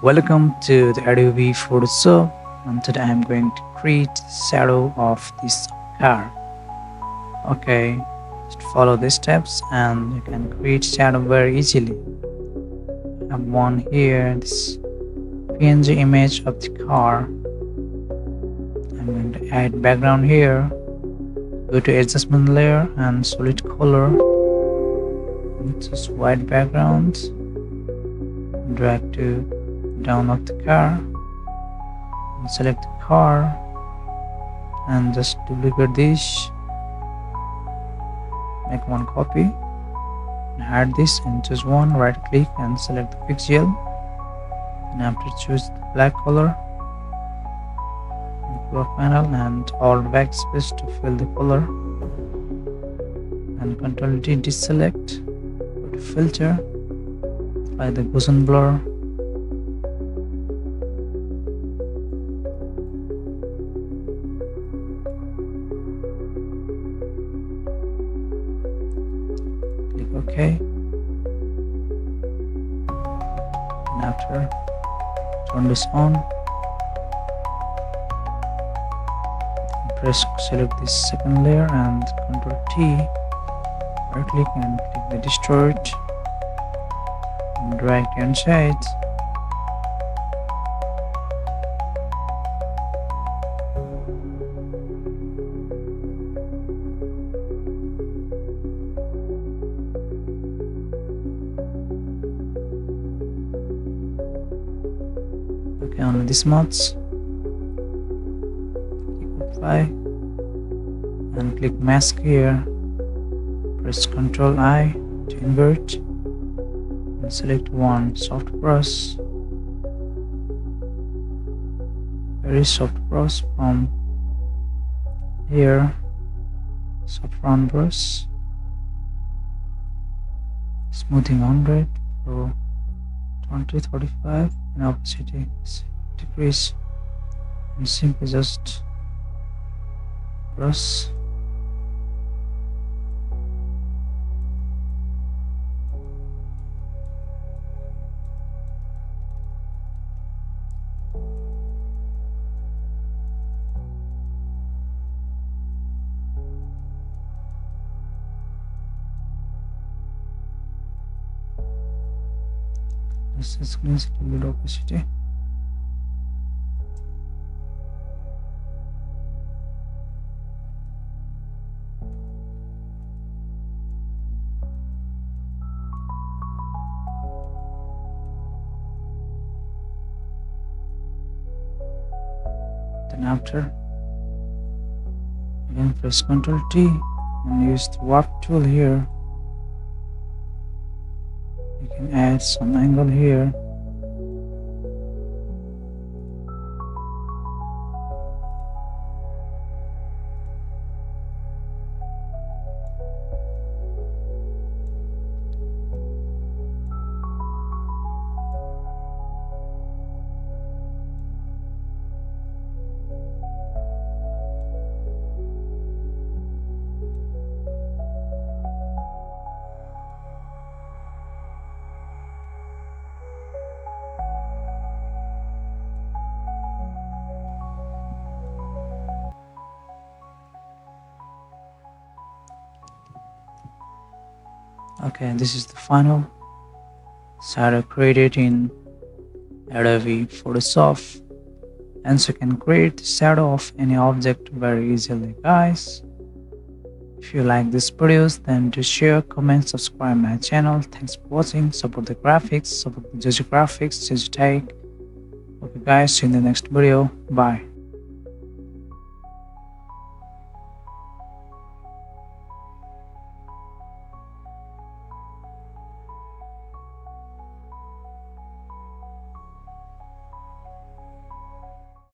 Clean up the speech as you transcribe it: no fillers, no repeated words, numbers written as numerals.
Welcome to the Adobe Photoshop, and today I'm going to create shadow of this car. Okay, just follow these steps and you can create shadow very easily. I have one here, this PNG image of the car. I'm going to add background here. Go to adjustment layer and solid color. Just white background. Drag to down of the car and select the car and just duplicate this, make one copy and add this and choose one, right click and select the pixel, and after choose the black color in color panel and alt backspace to fill the color and Ctrl D deselect, go to filter, apply the Gaussian blur. Click OK, and after turn this on, select this second layer and Ctrl T, right click and click the distort and drag the inside. Okay, on this mods, click apply and click mask here, press Ctrl I to invert and select one soft brush, very soft brush from here, soft round brush, smoothing 100 for 20-35 and opacity decrease, and simply just brush this is significantly low opacity. Then after, again press Ctrl T and use the warp tool here. You can add some angle here. Okay, this is the final shadow created in Adobe Photoshop, and so you can create the shadow of any object very easily, guys. If you like this videos, then do share, comment, subscribe my channel. Thanks for watching. Support the graphics, support the graphics, take. Okay guys, see you in the next video. Bye.